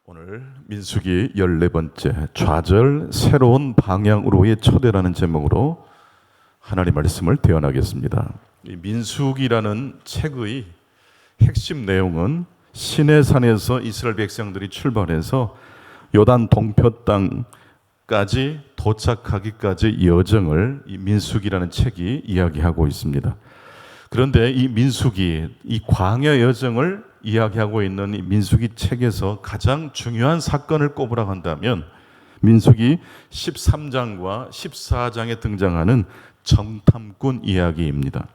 오늘 민수기 14번째 좌절 새로운 방향으로의 초대라는 제목으로 하나님 말씀을 대언하겠습니다. 이 민수기라는 책의 핵심 내용은 시내산에서 이스라엘 백성들이 출발해서 요단 동표 땅까지 도착하기까지 여정을 이 민수기라는 책이 이야기하고 있습니다. 그런데 이 민수기, 이 광야 여정을 이야기하고 있는 이 민수기 책에서 가장 중요한 사건을 꼽으라고 한다면 민수기 13장과 14장에 등장하는 정탐꾼 이야기입니다.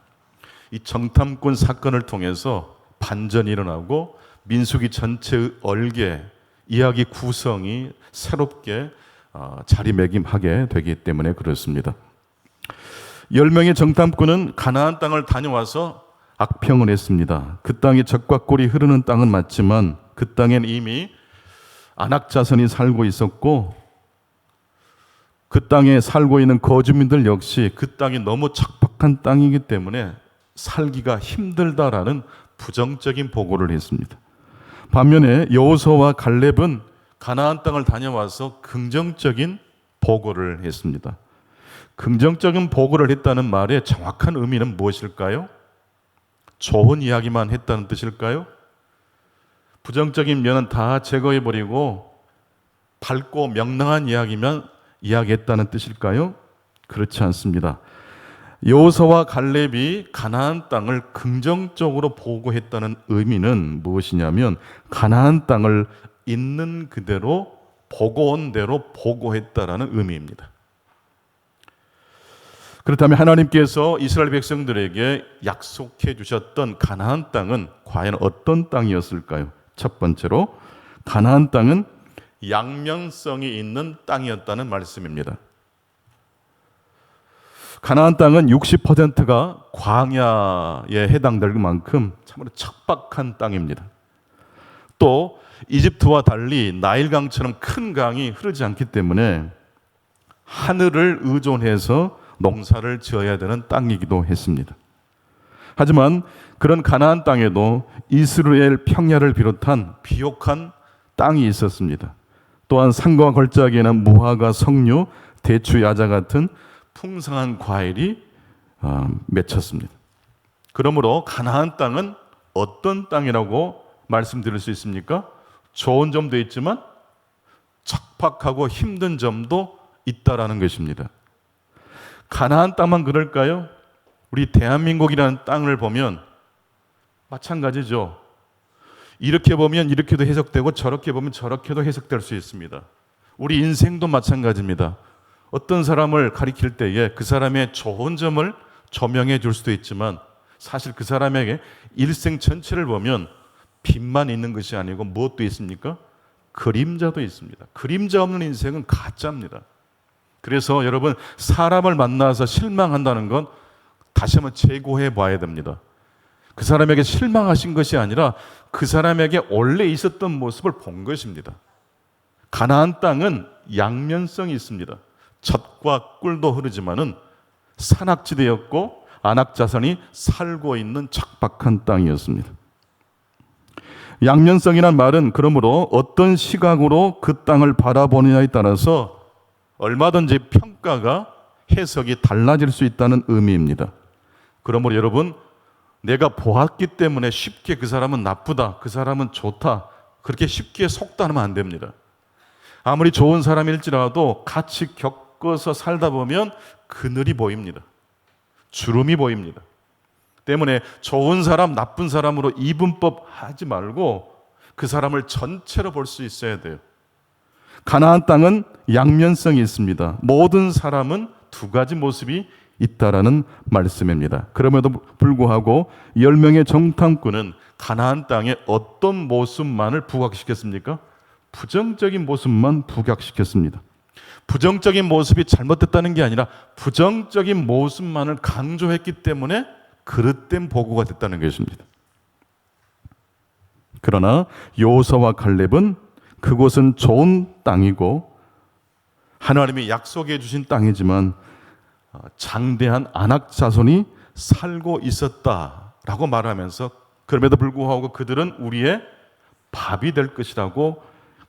이 정탐꾼 사건을 통해서 반전이 일어나고 민수기 전체의 얼개, 이야기 구성이 새롭게 자리매김하게 되기 때문에 그렇습니다. 10명의 정탐꾼은 가나안 땅을 다녀와서 악평을 했습니다. 그 땅이 적과 꿀이 흐르는 땅은 맞지만 그 땅엔 이미 안악 자손이 살고 있었고 그 땅에 살고 있는 거주민들 역시 그 땅이 너무 척박한 땅이기 때문에 살기가 힘들다라는 부정적인 보고를 했습니다. 반면에 여호수아와 갈렙은 가나안 땅을 다녀와서 긍정적인 보고를 했습니다. 긍정적인 보고를 했다는 말의 정확한 의미는 무엇일까요? 좋은 이야기만 했다는 뜻일까요? 부정적인 면은 다 제거해버리고 밝고 명랑한 이야기만 이야기했다는 뜻일까요? 그렇지 않습니다. 여호수아와 갈렙이 가나안 땅을 긍정적으로 보고했다는 의미는 무엇이냐면 가나안 땅을 있는 그대로 보고 온 대로 보고했다라는 의미입니다. 그렇다면 하나님께서 이스라엘 백성들에게 약속해 주셨던 가나안 땅은 과연 어떤 땅이었을까요? 첫 번째로 가나안 땅은 양면성이 있는 땅이었다는 말씀입니다. 가나안 땅은 60%가 광야에 해당될 만큼 참으로 척박한 땅입니다. 또 이집트와 달리 나일강처럼 큰 강이 흐르지 않기 때문에 하늘을 의존해서 농사를 지어야 되는 땅이기도 했습니다. 하지만 그런 가나안 땅에도 이스라엘 평야를 비롯한 비옥한 땅이 있었습니다. 또한 산과 걸작에는 무화과, 석류, 대추, 야자 같은 풍성한 과일이 맺혔습니다. 그러므로 가나안 땅은 어떤 땅이라고 말씀드릴 수 있습니까? 좋은 점도 있지만 척박하고 힘든 점도 있다라는 것입니다. 가나안 땅만 그럴까요? 우리 대한민국이라는 땅을 보면 마찬가지죠. 이렇게 보면 이렇게도 해석되고 저렇게 보면 저렇게도 해석될 수 있습니다. 우리 인생도 마찬가지입니다. 어떤 사람을 가리킬 때에 그 사람의 좋은 점을 조명해 줄 수도 있지만 사실 그 사람에게 일생 전체를 보면 빛만 있는 것이 아니고 무엇도 있습니까? 그림자도 있습니다. 그림자 없는 인생은 가짜입니다. 그래서 여러분, 사람을 만나서 실망한다는 건 다시 한번 재고해 봐야 됩니다. 그 사람에게 실망하신 것이 아니라 그 사람에게 원래 있었던 모습을 본 것입니다. 가나안 땅은 양면성이 있습니다. 젖과 꿀도 흐르지만은 산악지대였고 안악자손이 살고 있는 척박한 땅이었습니다. 양면성이란 말은 그러므로 어떤 시각으로 그 땅을 바라보느냐에 따라서 얼마든지 평가가 해석이 달라질 수 있다는 의미입니다. 그러므로 여러분, 내가 보았기 때문에 쉽게 그 사람은 나쁘다, 그 사람은 좋다, 그렇게 쉽게 속단하면 안 됩니다. 아무리 좋은 사람일지라도 같이 겪어서 살다 보면 그늘이 보입니다. 주름이 보입니다. 때문에 좋은 사람, 나쁜 사람으로 이분법 하지 말고 그 사람을 전체로 볼 수 있어야 돼요. 가나안 땅은 양면성이 있습니다. 모든 사람은 두 가지 모습이 있다라는 말씀입니다. 그럼에도 불구하고 10명의 정탐꾼은 가나안 땅의 어떤 모습만을 부각시켰습니까? 부정적인 모습만 부각시켰습니다. 부정적인 모습이 잘못됐다는 게 아니라 부정적인 모습만을 강조했기 때문에 그릇된 보고가 됐다는 것입니다. 그러나 여호수아와 갈렙은 그곳은 좋은 땅이고 하나님이 약속해 주신 땅이지만 장대한 안악 자손이 살고 있었다라고 말하면서 그럼에도 불구하고 그들은 우리의 밥이 될 것이라고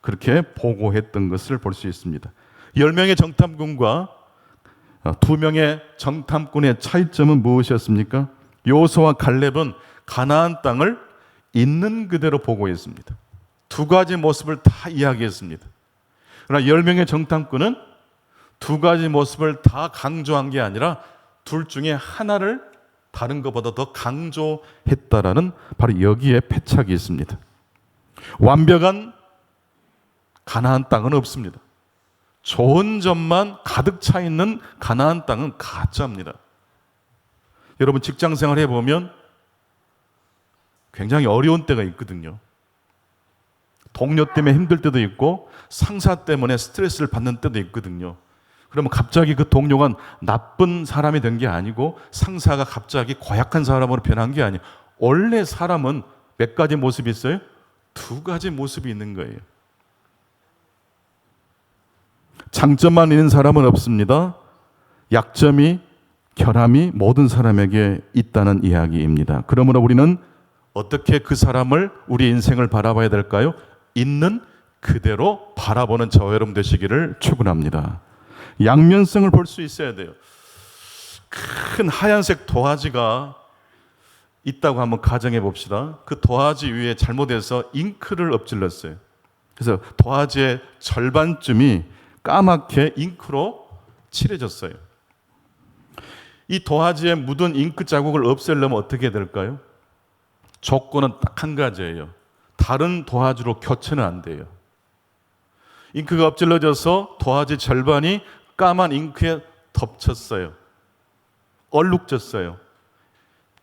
그렇게 보고했던 것을 볼 수 있습니다. 10명의 정탐꾼과 2명의 정탐꾼의 차이점은 무엇이었습니까? 여호수아와 갈렙은 가나안 땅을 있는 그대로 보고했습니다. 두 가지 모습을 다 이야기했습니다. 그러나 10명의 정탐꾼은 두 가지 모습을 다 강조한 게 아니라 둘 중에 하나를 다른 것보다 더 강조했다라는 바로 여기에 패착이 있습니다. 완벽한 가나안 땅은 없습니다. 좋은 점만 가득 차 있는 가나안 땅은 가짜입니다. 여러분 직장 생활 해보면 굉장히 어려운 때가 있거든요. 동료 때문에 힘들 때도 있고 상사 때문에 스트레스를 받는 때도 있거든요. 그러면 갑자기 그 동료가 나쁜 사람이 된 게 아니고 상사가 갑자기 고약한 사람으로 변한 게 아니에요. 원래 사람은 몇 가지 모습이 있어요? 두 가지 모습이 있는 거예요. 장점만 있는 사람은 없습니다. 약점이, 결함이 모든 사람에게 있다는 이야기입니다. 그러므로 우리는 어떻게 그 사람을, 우리 인생을 바라봐야 될까요? 있는 그대로 바라보는 저와 여러분 되시기를 축원합니다. 양면성을 볼 수 있어야 돼요. 큰 하얀색 도화지가 있다고 한번 가정해 봅시다. 그 도화지 위에 잘못해서 잉크를 엎질렀어요. 그래서 도화지의 절반쯤이 까맣게 잉크로 칠해졌어요. 이 도화지에 묻은 잉크 자국을 없애려면 어떻게 될까요? 조건은 딱 한 가지예요. 다른 도화지로 교체는 안 돼요. 잉크가 엎질러져서 도화지 절반이 까만 잉크에 덮쳤어요. 얼룩졌어요.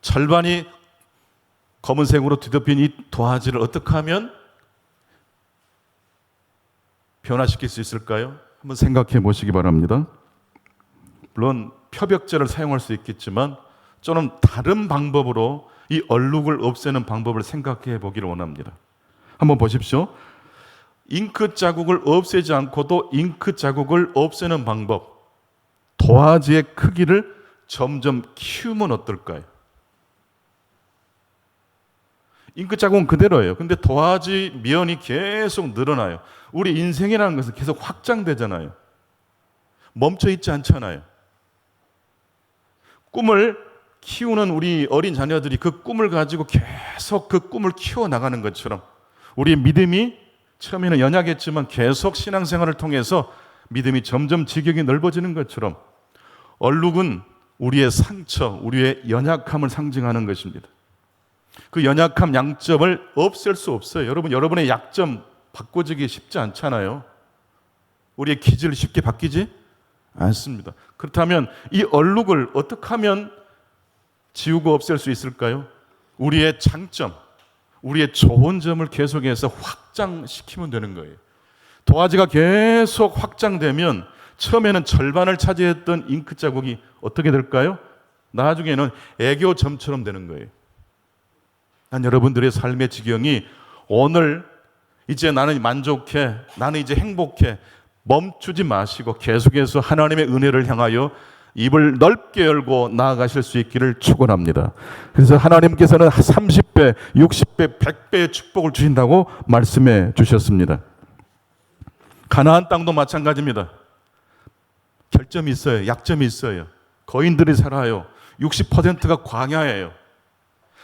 절반이 검은색으로 뒤덮인 이 도화지를 어떻게 하면 변화시킬 수 있을까요? 한번 생각해 보시기 바랍니다. 물론 표벽제를 사용할 수 있겠지만 저는 다른 방법으로 이 얼룩을 없애는 방법을 생각해 보기를 원합니다. 한번 보십시오. 잉크 자국을 없애지 않고도 잉크 자국을 없애는 방법. 도화지의 크기를 점점 키우면 어떨까요? 잉크 자국은 그대로예요. 근데 도화지 면이 계속 늘어나요. 우리 인생이라는 것은 계속 확장되잖아요. 멈춰 있지 않잖아요. 꿈을 키우는 우리 어린 자녀들이 그 꿈을 가지고 계속 그 꿈을 키워나가는 것처럼 우리의 믿음이 처음에는 연약했지만 계속 신앙생활을 통해서 믿음이 점점 지경이 넓어지는 것처럼 얼룩은 우리의 상처, 우리의 연약함을 상징하는 것입니다. 그 연약함, 양점을 없앨 수 없어요. 여러분, 여러분의 약점 바꿔지기 쉽지 않잖아요. 우리의 기질이 쉽게 바뀌지 않습니다. 그렇다면 이 얼룩을 어떻게 하면 지우고 없앨 수 있을까요? 우리의 장점, 우리의 좋은 점을 계속해서 확장시키면 되는 거예요. 도화지가 계속 확장되면 처음에는 절반을 차지했던 잉크 자국이 어떻게 될까요? 나중에는 애교점처럼 되는 거예요. 난 여러분들의 삶의 지경이 오늘 이제 나는 만족해, 나는 이제 행복해, 멈추지 마시고 계속해서 하나님의 은혜를 향하여 입을 넓게 열고 나아가실 수 있기를 축원합니다. 그래서 하나님께서는 30배, 60배, 100배의 축복을 주신다고 말씀해 주셨습니다. 가나안 땅도 마찬가지입니다. 결점이 있어요. 약점이 있어요. 거인들이 살아요. 60%가 광야예요.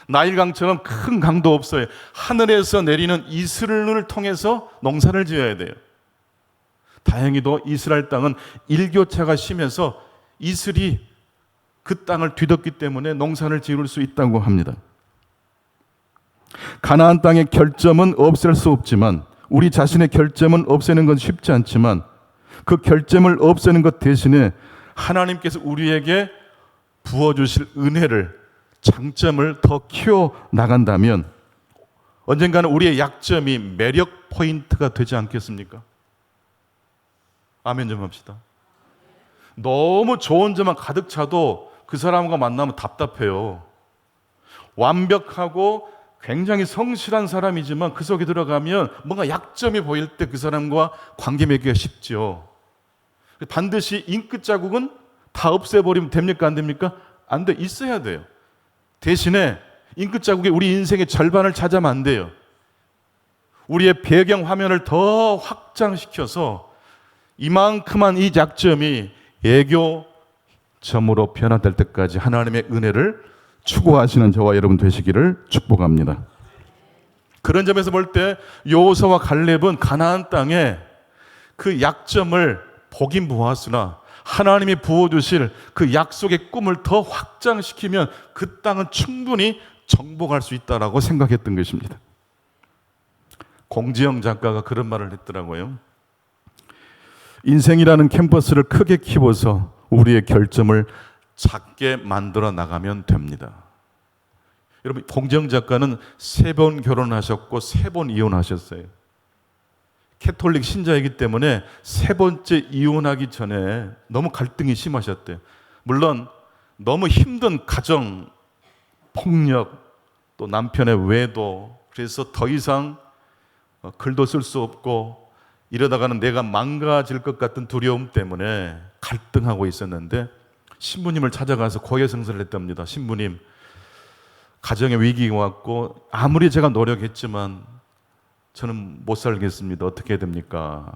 나일강처럼 큰 강도 없어요. 하늘에서 내리는 이슬을 통해서 농사를 지어야 돼요. 다행히도 이스라엘 땅은 일교차가 심해서 이슬이 그 땅을 뒤덮기 때문에 농사를 지을 수 있다고 합니다. 가나안 땅의 결점은 없앨 수 없지만 우리 자신의 결점은 없애는 건 쉽지 않지만 그 결점을 없애는 것 대신에 하나님께서 우리에게 부어주실 은혜를, 장점을 더 키워나간다면 언젠가는 우리의 약점이 매력 포인트가 되지 않겠습니까? 아멘 좀 합시다. 너무 좋은 점만 가득 차도 그 사람과 만나면 답답해요. 완벽하고 굉장히 성실한 사람이지만 그 속에 들어가면 뭔가 약점이 보일 때 그 사람과 관계 맺기가 쉽죠. 반드시 잉크 자국은 다 없애버리면 됩니까? 안 됩니까? 안 돼. 있어야 돼요. 대신에 잉크 자국이 우리 인생의 절반을 차지하면 안 돼요. 우리의 배경 화면을 더 확장시켜서 이만큼한 이 약점이 애교점으로 변화될 때까지 하나님의 은혜를 추구하시는 저와 여러분 되시기를 축복합니다. 그런 점에서 볼 때 여호수아와 갈렙은 가나안 땅에 그 약점을 보긴 보았으나 하나님이 부어주실 그 약속의 꿈을 더 확장시키면 그 땅은 충분히 정복할 수 있다라고 생각했던 것입니다. 공지영 작가가 그런 말을 했더라고요. 인생이라는 캔버스를 크게 키워서 우리의 결점을 작게 만들어 나가면 됩니다. 여러분, 공지영 작가는 3번 결혼하셨고 3번 이혼하셨어요. 캐톨릭 신자이기 때문에 3번째 이혼하기 전에 너무 갈등이 심하셨대요. 물론 너무 힘든 가정, 폭력, 또 남편의 외도, 그래서 더 이상 글도 쓸 수 없고 이러다가는 내가 망가질 것 같은 두려움 때문에 갈등하고 있었는데 신부님을 찾아가서 고해성사를 했답니다. 신부님, 가정에 위기가 왔고 아무리 제가 노력했지만 저는 못 살겠습니다. 어떻게 해야 됩니까?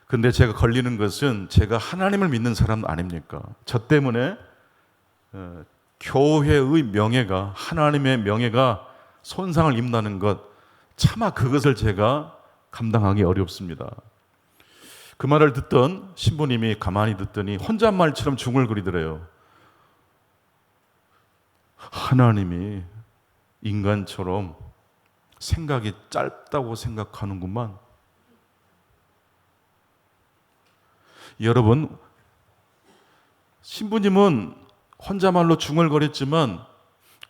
근데 제가 걸리는 것은 제가 하나님을 믿는 사람 아닙니까? 저 때문에 교회의 명예가, 하나님의 명예가 손상을 입는다는 것, 차마 그것을 제가 감당하기 어렵습니다. 그 말을 듣던 신부님이 가만히 듣더니 혼잣말처럼 중얼거리더래요. 하나님이 인간처럼 생각이 짧다고 생각하는구만. 여러분, 신부님은 혼자말로 중얼거렸지만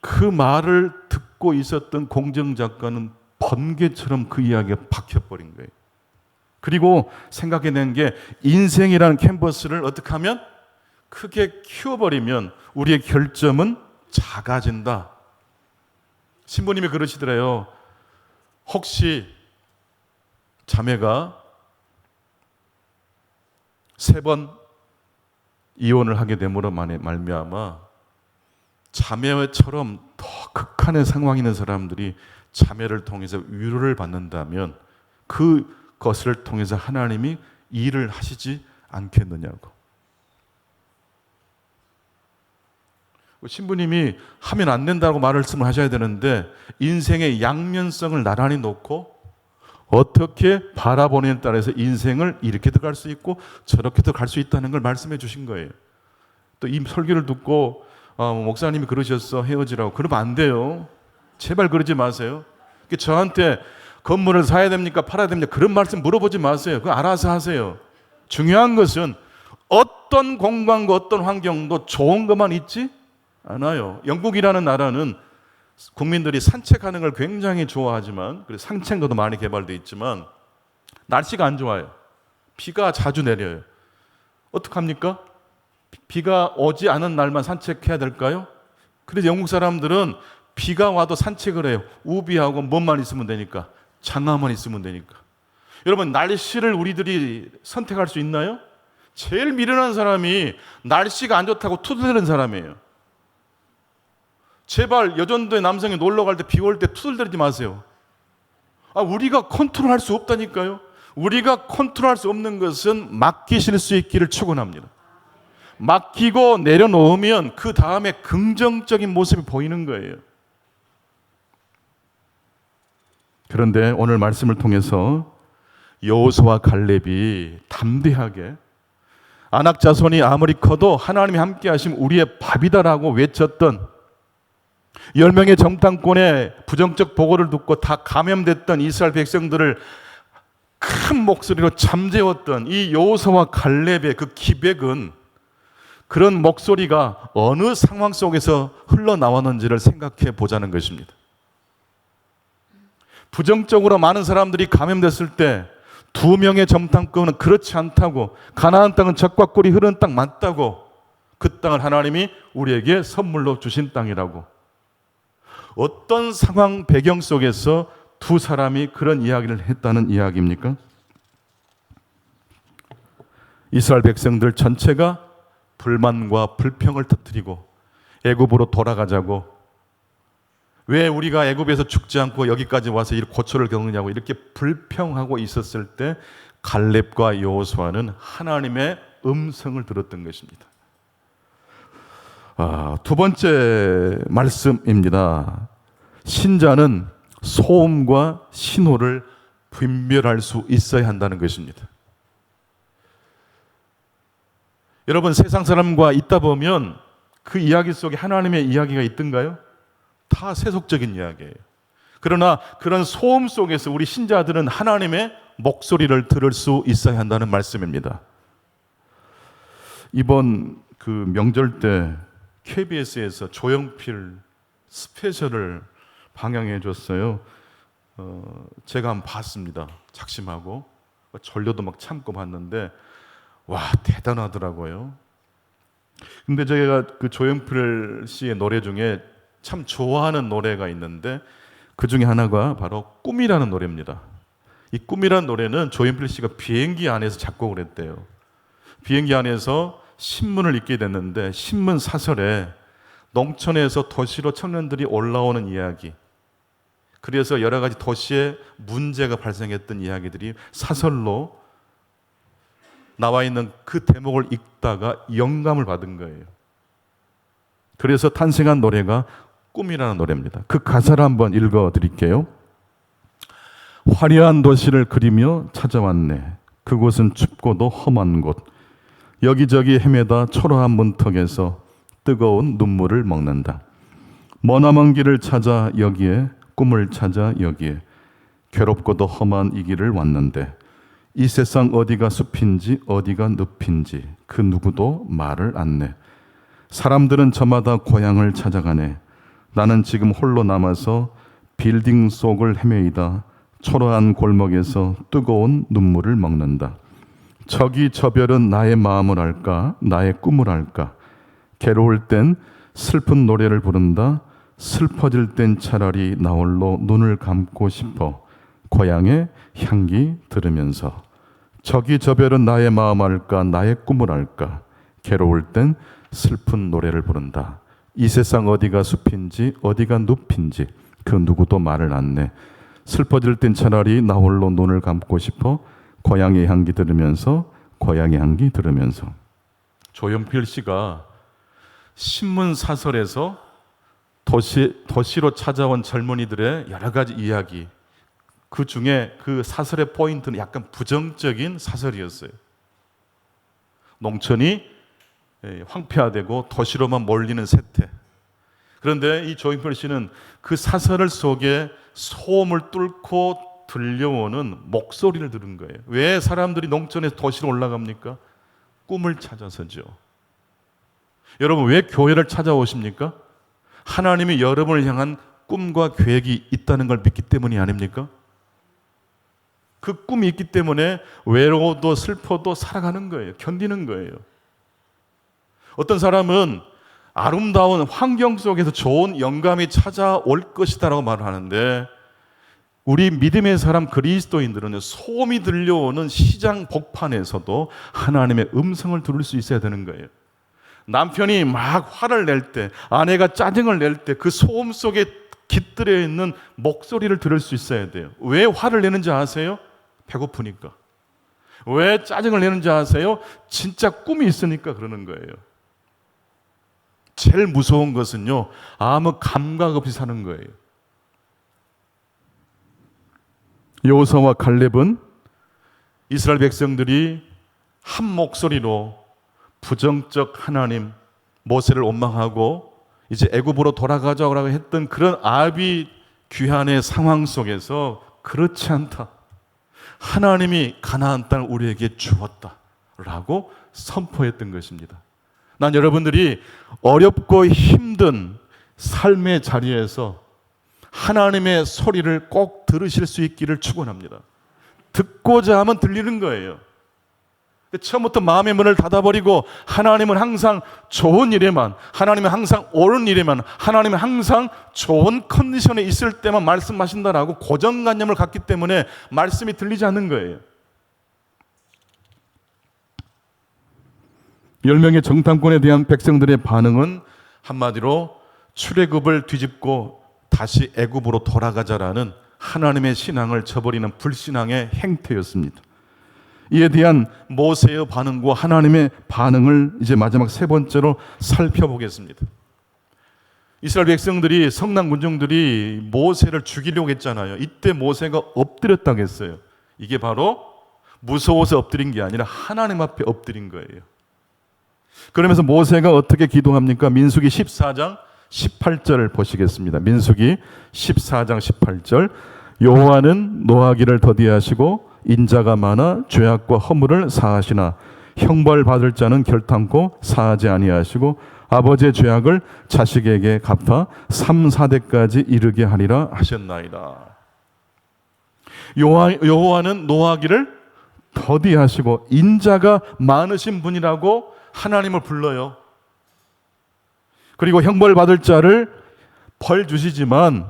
그 말을 듣고 있었던 공정 작가는 번개처럼 그 이야기가 박혀버린 거예요. 그리고 생각해낸 게 인생이라는 캔버스를 어떻게 하면 크게 키워버리면 우리의 결점은 작아진다. 신부님이 그러시더래요. 혹시 자매가 3번 이혼을 하게 됨으로 말미암아 자매처럼 더 극한의 상황이 있는 사람들이 자매를 통해서 위로를 받는다면 그것을 통해서 하나님이 일을 하시지 않겠느냐고. 신부님이 하면 안 된다고 말씀을 하셔야 되는데 인생의 양면성을 나란히 놓고 어떻게 바라보느냐에 따라서 인생을 이렇게도 갈 수 있고 저렇게도 갈 수 있다는 걸 말씀해 주신 거예요. 또 이 설교를 듣고 목사님이 그러셨어 헤어지라고. 그러면 안 돼요. 제발 그러지 마세요. 저한테 건물을 사야 됩니까 팔아야 됩니까 그런 말씀 물어보지 마세요. 그거 알아서 하세요. 중요한 것은 어떤 공간과 어떤 환경도 좋은 것만 있지 않아요. 영국이라는 나라는 국민들이 산책하는 걸 굉장히 좋아하지만 산책로도 많이 개발되어 있지만 날씨가 안 좋아요. 비가 자주 내려요. 어떡합니까? 비가 오지 않은 날만 산책해야 될까요? 그래서 영국 사람들은 비가 와도 산책을 해요. 우비하고 뭐만 있으면 되니까. 장화만 있으면 되니까. 여러분, 날씨를 우리들이 선택할 수 있나요? 제일 미련한 사람이 날씨가 안 좋다고 투덜대는 사람이에요. 제발 여전도에 남성이 놀러 갈 때 비 올 때 투덜대지 마세요. 우리가 컨트롤할 수 없다니까요. 우리가 컨트롤할 수 없는 것은 맡기실 수 있기를 축원합니다. 맡기고 내려놓으면 그 다음에 긍정적인 모습이 보이는 거예요. 그런데 오늘 말씀을 통해서 여호수아와 갈렙이 담대하게 아낙 자손이 아무리 커도 하나님이 함께 하시면 우리의 밥이다라고 외쳤던 10명의 정탐꾼의 부정적 보고를 듣고 다 감염됐던 이스라엘 백성들을 큰 목소리로 잠재웠던 이 여호수아와 갈렙의 그 기백은 그런 목소리가 어느 상황 속에서 흘러나왔는지를 생각해 보자는 것입니다. 부정적으로 많은 사람들이 감염됐을 때 2명의 정탐꾼은 그렇지 않다고, 가나안 땅은 젖과 꿀이 흐르는 땅 맞다고, 그 땅을 하나님이 우리에게 선물로 주신 땅이라고. 어떤 상황 배경 속에서 두 사람이 그런 이야기를 했다는 이야기입니까? 이스라엘 백성들 전체가 불만과 불평을 터뜨리고 애굽으로 돌아가자고 왜 우리가 애굽에서 죽지 않고 여기까지 와서 이렇게 고초를 겪느냐고 이렇게 불평하고 있었을 때 갈렙과 여호수아는 하나님의 음성을 들었던 것입니다. 두 번째 말씀입니다. 신자는 소음과 신호를 분별할 수 있어야 한다는 것입니다. 여러분, 세상 사람과 있다 보면 그 이야기 속에 하나님의 이야기가 있던가요? 다 세속적인 이야기예요. 그러나 그런 소음 속에서 우리 신자들은 하나님의 목소리를 들을 수 있어야 한다는 말씀입니다. 이번 그 명절 때 KBS에서 조용필 스페셜을 방영해 줬어요. 제가 한번 봤습니다. 작심하고 졸려도 막 참고 봤는데 와, 대단하더라고요. 근데 제가 그 조용필 씨의 노래 중에 참 좋아하는 노래가 있는데 그 중에 하나가 바로 꿈이라는 노래입니다. 이 꿈이라는 노래는 조용필 씨가 비행기 안에서 작곡을 했대요. 비행기 안에서 신문을 읽게 됐는데 신문 사설에 농촌에서 도시로 청년들이 올라오는 이야기, 그래서 여러 가지 도시에 문제가 발생했던 이야기들이 사설로 나와 있는 그 대목을 읽다가 영감을 받은 거예요. 그래서 탄생한 노래가 꿈이라는 노래입니다. 그 가사를 한번 읽어드릴게요. 화려한 도시를 그리며 찾아왔네. 그곳은 춥고도 험한 곳. 여기저기 헤매다 초라한 문턱에서 뜨거운 눈물을 먹는다. 머나먼 길을 찾아 여기에, 꿈을 찾아 여기에, 괴롭고도 험한 이 길을 왔는데 이 세상 어디가 숲인지 어디가 늪인지 그 누구도 말을 안 내. 사람들은 저마다 고향을 찾아가네. 나는 지금 홀로 남아서 빌딩 속을 헤매이다 초라한 골목에서 뜨거운 눈물을 먹는다. 저기 저 별은 나의 마음을 알까? 나의 꿈을 알까? 괴로울 땐 슬픈 노래를 부른다. 슬퍼질 땐 차라리 나 홀로 눈을 감고 싶어. 고향의 향기 들으면서. 저기 저 별은 나의 마음 알까? 나의 꿈을 알까? 괴로울 땐 슬픈 노래를 부른다. 이 세상 어디가 숲인지 어디가 늪인지 그 누구도 말을 안 내. 슬퍼질 땐 차라리 나 홀로 눈을 감고 싶어. 고향의 향기 들으면서, 고향의 향기 들으면서. 조용필 씨가 신문 사설에서 도시로 찾아온 젊은이들의 여러 가지 이야기, 그 중에 그 사설의 포인트는 약간 부정적인 사설이었어요. 농촌이 황폐화되고 도시로만 몰리는 세태. 그런데 이 조용필 씨는 그 사설 속에 소음을 뚫고 들려오는 목소리를 들은 거예요. 왜 사람들이 농촌에서 도시로 올라갑니까? 꿈을 찾아서죠. 여러분, 왜 교회를 찾아오십니까? 하나님이 여러분을 향한 꿈과 계획이 있다는 걸 믿기 때문이 아닙니까? 그 꿈이 있기 때문에 외로워도 슬퍼도 살아가는 거예요. 견디는 거예요. 어떤 사람은 아름다운 환경 속에서 좋은 영감이 찾아올 것이다라고 말을 하는데, 우리 믿음의 사람 그리스도인들은 소음이 들려오는 시장 복판에서도 하나님의 음성을 들을 수 있어야 되는 거예요. 남편이 막 화를 낼 때, 아내가 짜증을 낼 때 그 소음 속에 깃들여 있는 목소리를 들을 수 있어야 돼요. 왜 화를 내는지 아세요? 배고프니까. 왜 짜증을 내는지 아세요? 진짜 꿈이 있으니까 그러는 거예요. 제일 무서운 것은요, 아무 감각 없이 사는 거예요. 여호수아와 갈렙은 이스라엘 백성들이 한 목소리로 부정적 하나님, 모세를 원망하고 이제 애굽으로 돌아가자고 했던 그런 아비 귀환의 상황 속에서 그렇지 않다, 하나님이 가나안 땅을 우리에게 주었다라고 선포했던 것입니다. 난 여러분들이 어렵고 힘든 삶의 자리에서 하나님의 소리를 꼭 들으실 수 있기를 축원합니다. 듣고자 하면 들리는 거예요. 처음부터 마음의 문을 닫아버리고 하나님은 항상 좋은 일에만, 하나님은 항상 옳은 일에만, 하나님은 항상 좋은 컨디션에 있을 때만 말씀하신다라고 고정관념을 갖기 때문에 말씀이 들리지 않는 거예요. 10명의 정탐꾼에 대한 백성들의 반응은 한마디로 출애굽을 뒤집고 다시 애굽으로 돌아가자라는 하나님의 신앙을 저버리는 불신앙의 행태였습니다. 이에 대한 모세의 반응과 하나님의 반응을 이제 마지막 세 번째로 살펴보겠습니다. 이스라엘 백성들이, 성난 군중들이 모세를 죽이려고 했잖아요. 이때 모세가 엎드렸다고 했어요. 이게 바로 무서워서 엎드린 게 아니라 하나님 앞에 엎드린 거예요. 그러면서 모세가 어떻게 기도합니까? 민수기 14장 18절을 보시겠습니다. 민수기 14장 18절. 여호와는 노하기를 더디하시고 인자가 많아 죄악과 허물을 사하시나 형벌 받을 자는 결탄코 사하지 아니하시고 아버지의 죄악을 자식에게 갚아 3, 4대까지 이르게 하리라 하셨나이다. 여호와는 노하기를 더디하시고 인자가 많으신 분이라고 하나님을 불러요. 그리고 형벌 받을 자를 벌 주시지만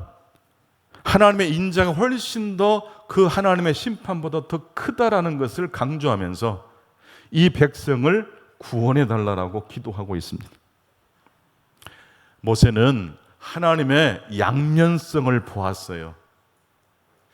하나님의 인자가 훨씬 더 그 하나님의 심판보다 더 크다라는 것을 강조하면서 이 백성을 구원해 달라고 기도하고 있습니다. 모세는 하나님의 양면성을 보았어요.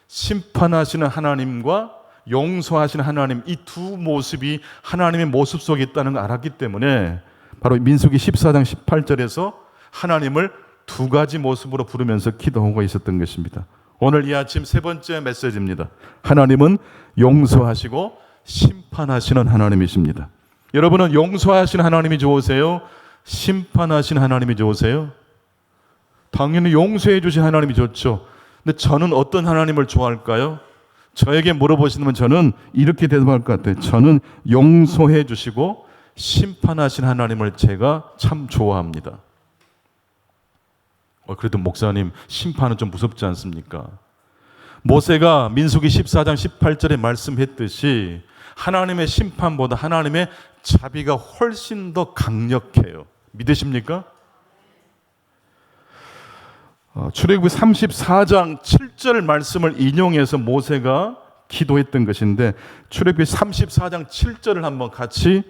심판하시는 하나님과 용서하시는 하나님, 이 두 모습이 하나님의 모습 속에 있다는 걸 알았기 때문에 바로 민수기 14장 18절에서 하나님을 두 가지 모습으로 부르면서 기도하고 있었던 것입니다. 오늘 이 아침 세 번째 메시지입니다. 하나님은 용서하시고 심판하시는 하나님이십니다. 여러분은 용서하시는 하나님이 좋으세요? 심판하시는 하나님이 좋으세요? 당연히 용서해 주신 하나님이 좋죠. 근데 저는 어떤 하나님을 좋아할까요? 저에게 물어보시면 저는 이렇게 대답할 것 같아요. 저는 용서해 주시고 심판하신 하나님을 제가 참 좋아합니다. 그래도 목사님, 심판은 좀 무섭지 않습니까? 모세가 민수기 14장 18절에 말씀했듯이 하나님의 심판보다 하나님의 자비가 훨씬 더 강력해요. 믿으십니까? 출애굽기 34장 7절 말씀을 인용해서 모세가 기도했던 것인데 출애굽기 34장 7절을 한번 같이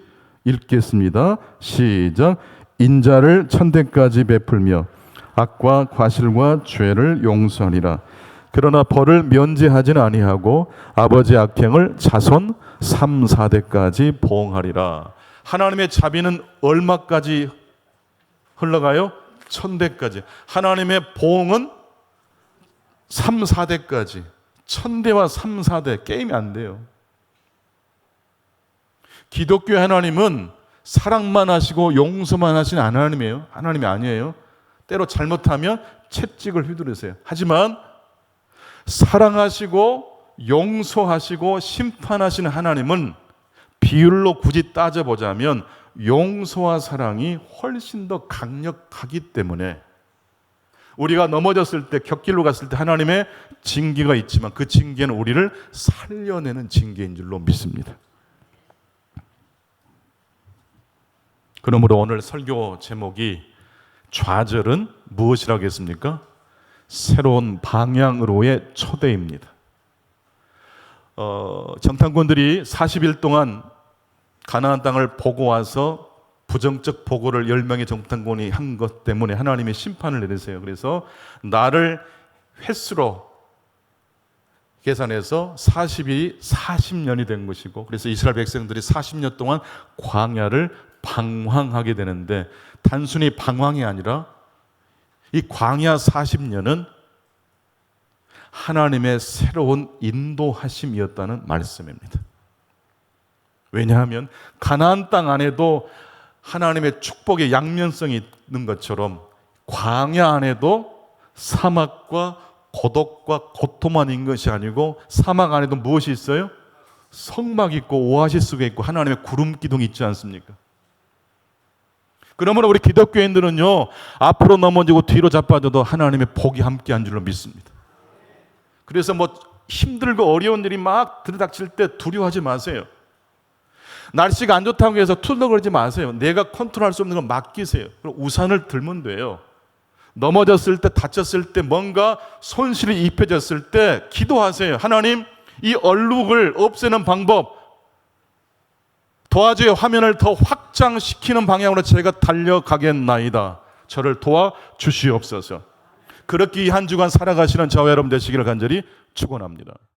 읽겠습니다. 시작. 인자를 천대까지 베풀며 악과 과실과 죄를 용서하리라. 그러나 벌을 면제하지는 아니하고 아버지의 악행을 자손 3, 4대까지 보응하리라. 하나님의 자비는 얼마까지 흘러가요? 1000대까지. 하나님의 보응은 3, 4대까지. 1000대와 3, 4대 게임이 안 돼요. 기독교 하나님은 사랑만 하시고 용서만 하시는 하나님이에요. 하나님이 아니에요. 때로 잘못하면 채찍을 휘두르세요. 하지만 사랑하시고 용서하시고 심판하시는 하나님은 비율로 굳이 따져보자면 용서와 사랑이 훨씬 더 강력하기 때문에 우리가 넘어졌을 때, 곁길로 갔을 때 하나님의 징계가 있지만 그 징계는 우리를 살려내는 징계인 줄로 믿습니다. 그러므로 오늘 설교 제목이 좌절은 무엇이라고 했습니까? 새로운 방향으로의 초대입니다. 정탐꾼들이 40일 동안 가나안 땅을 보고 와서 부정적 보고를 10명의 정탐꾼이 한 것 때문에 하나님의 심판을 내리세요. 그래서 날을 횟수로 계산해서 40일이 40년이 된 것이고, 그래서 이스라엘 백성들이 40년 동안 광야를 방황하게 되는데, 단순히 방황이 아니라 이 광야 40년은 하나님의 새로운 인도하심이었다는 말씀입니다. 왜냐하면 가나안 땅 안에도 하나님의 축복의 양면성이 있는 것처럼 광야 안에도 사막과 고독과 고통만 있는 것이 아니고 사막 안에도 무엇이 있어요? 성막이 있고 오아시스가 있고 하나님의 구름 기둥이 있지 않습니까? 그러므로 우리 기독교인들은요, 앞으로 넘어지고 뒤로 자빠져도 하나님의 복이 함께한 줄로 믿습니다. 그래서 힘들고 어려운 일이 막 들이닥칠 때 두려워하지 마세요. 날씨가 안 좋다고 해서 투덜거리지 마세요. 내가 컨트롤할 수 없는 걸 맡기세요. 그리고 우산을 들면 돼요. 넘어졌을 때, 다쳤을 때, 뭔가 손실이 입혀졌을 때 기도하세요. 하나님, 이 얼룩을 없애는 방법, 도와주의 화면을 더 확장시키는 방향으로 제가 달려가겠나이다. 저를 도와주시옵소서. 그렇게 이 한 주간 살아가시는 저와 여러분 되시기를 간절히 축원합니다.